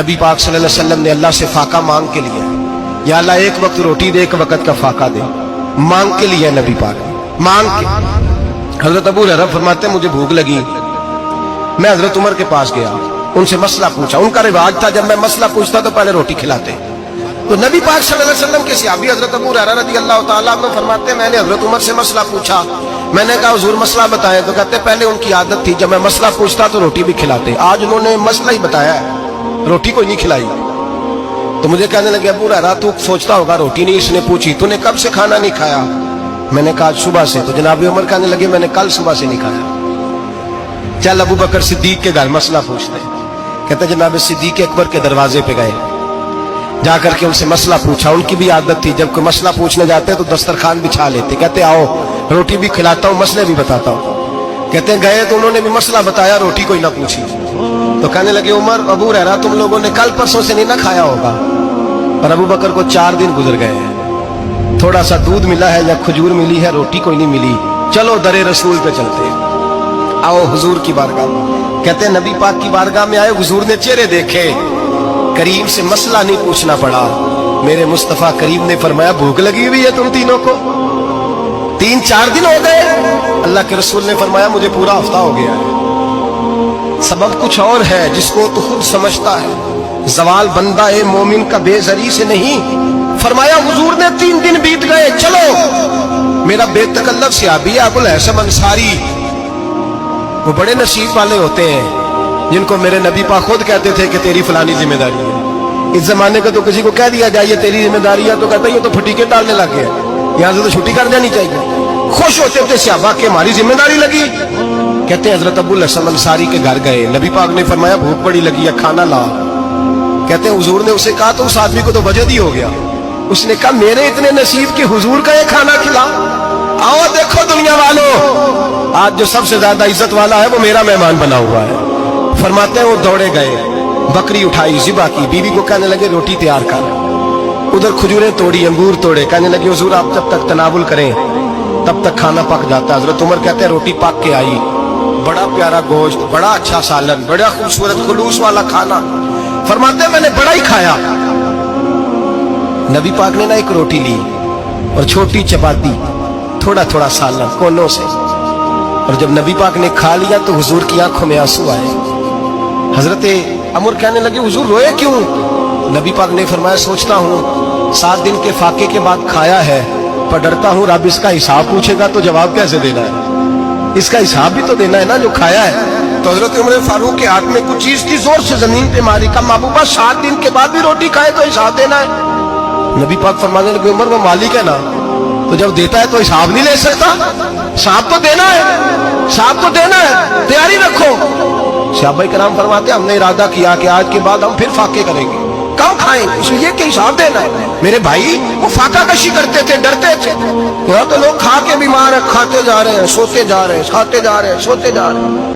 نبی پاک صلی اللہ علیہ وسلم نے اللہ سے فاقہ مانگ کے لیا، یا اللہ ایک وقت روٹی دے، ایک وقت کا فاقہ دے، مانگ کے لیا نبی پاک نے، مانگ کے۔ حضرت ابو ہریرہ فرماتے ہیں مجھے بھوک لگی، میں حضرت عمر کے پاس گیا، ان سے مسئلہ پوچھا۔ ان کا رواج تھا جب میں مسئلہ پوچھتا تو پہلے روٹی کھلاتے۔ تو نبی پاک صلی اللہ علیہ وسلم کے صحابی حضرت ابو ہریرہ رضی اللہ تعالیٰ عنہ فرماتے ہیں میں نے حضرت عمر سے مسئلہ پوچھا، میں نے کہا حضور مسئلہ بتائیں، تو کہتے پہلے ان کی عادت تھی جب میں مسئلہ پوچھتا تو روٹی بھی کھلاتے، آج انہوں نے مسئلہ ہی بتایا ہے، روٹی کوئی نہیں کھلائی۔ تو مجھے کہنے لگے ابو ہریرہ تو سوچتا ہوگا روٹی نہیں اس نے پوچھی، تو نے کب سے کھانا نہیں کھایا؟ میں نے کہا آج صبح سے۔ تو جناب عمر کہنے لگے میں نے کل صبح سے نہیں کھایا، چل ابو بکر صدیق کے گھر مسئلہ پوچھتے ہیں۔ کہتے جناب صدیق اکبر کے دروازے پہ گئے، جا کر کے ان سے مسئلہ پوچھا۔ ان کی بھی عادت تھی جب کوئی مسئلہ پوچھنے جاتے تو دسترخوان بچھا لیتے، کہتے آؤ روٹی بھی کھلاتا ہوں مسئلے بھی بتاتا ہوں۔ کہتے ہیں گئے تو انہوں نے بھی مسئلہ بتایا، روٹی کوئی نہ پوچھی۔ تو کہنے لگے عمر ابو ہریرہ تم لوگوں نے کل پرسوں سے نہیں نہ کھایا ہوگا۔ اور ابو بکر کو 4 دن گزر گئے ہیں، تھوڑا سا دودھ ملا ہے یا کھجور ملی ہے، روٹی کوئی نہیں ملی، چلو در رسول پہ چلتے ہیں، آؤ حضور کی بارگاہ میں۔ کہتے ہیں نبی پاک کی بارگاہ میں آئے، حضور نے چہرے دیکھے، کریم سے مسئلہ نہیں پوچھنا پڑا۔ میرے مصطفیٰ کریم نے فرمایا بھوک لگی ہوئی ہے تم تینوں کو؟ 3-4 دن ہو گئے؟ اللہ کے رسول نے فرمایا مجھے پورا ہفتہ ہو گیا ہے۔ سبب کچھ اور ہے جس کو تو خود سمجھتا ہے، زوال بندہ مومن کا بے زری سے نہیں۔ فرمایا حضور نے 3 دن بیت گئے، چلو۔ میرا بے تکلف صحابی ابو الحسن انصاری، وہ بڑے نصیب والے ہوتے ہیں جن کو میرے نبی پاک خود کہتے تھے کہ تیری فلانی ذمہ داری ہے۔ اس زمانے کا تو کسی کو کہہ دیا جائے یہ تیری ذمہ داری ہے تو کہتا ہے یہ تو پھٹیکے ڈالنے لگ گیا، یہاں سے تو چھٹی کر جانی چاہیے۔ خوش ہوتے تھے صحابہ کہ ہماری ذمہ داری لگی۔ کہتے ہیں حضرت ابو الحسن انصاری کے گھر گئے، نبی پاک نے فرمایا بھوک بڑی لگی ہے کھانا لا۔ کہتے ہیں حضور نے اسے کہا تو اس آدمی کو تو وجد ہی ہو گیا، اس نے کہا میرے اتنے نصیب کہ حضور کا یہ کھانا کھلا۔ آؤ دیکھو دنیا والوں، آج جو سب سے زیادہ عزت والا ہے وہ میرا مہمان بنا ہوا ہے۔ فرماتے ہیں وہ دوڑے گئے، بکری اٹھائی، ذبح کی، بیوی کو کہنے لگے روٹی تیار کر، ادھر کھجوریں توڑی، انگور توڑے، کہنے لگے حضور آپ جب تک تناول کریں تب تک کھانا پک جاتا۔ حضرت عمر کہتے ہیں روٹی پک کے آئی، بڑا پیارا گوشت، بڑا اچھا سالن، بڑا خوبصورت خلوص والا کھانا۔ فرماتے ہیں میں نے بڑا ہی کھایا۔ نبی پاک نے نہ ایک روٹی لی اور چھوٹی چپاتی، تھوڑا تھوڑا سالن کونوں سے، اور جب نبی پاک نے کھا لیا تو حضور کی آنکھوں میں آنسو آئے۔ حضرت عمر کہنے لگے حضور روئے کیوں؟ نبی پاک نے فرمایا سوچتا ہوں 7 دن کے فاقے کے بعد کھایا ہے، پر ڈرتا ہوں رب اس کا حساب پوچھے گا تو جواب کیسے دینا ہے، اس کا حساب بھی تو دینا ہے نا جو کھایا ہے۔ تو حضرت عمر فاروق کے ہاتھ میں کچھ چیز تھی، زور سے زمین پہ ماری، کہا محبوبہ 7 دن کے بعد بھی روٹی کھائے تو حساب دینا ہے۔ نبی پاک فرمانے لگے عمر وہ مالک ہے نا، تو جب دیتا ہے تو حساب نہیں لے سکتا، حساب تو دینا ہے، حساب تو دینا ہے، تیاری رکھو۔ صحابہ کرام فرماتے ہیں ہم نے ارادہ کیا کہ آج کے بعد ہم پھر فاقے کریں گے، کم کھائیں گے، اس لیے کہ حساب دینا ہے۔ میرے بھائی وہ فاقہ کشی کرتے تھے، ڈرتے تھے، یہاں تو لوگ کھا کے بیمار ہیں، کھاتے جا رہے ہیں، سوتے جا رہے ہیں، کھاتے جا رہے ہیں، سوتے جا رہے ہیں۔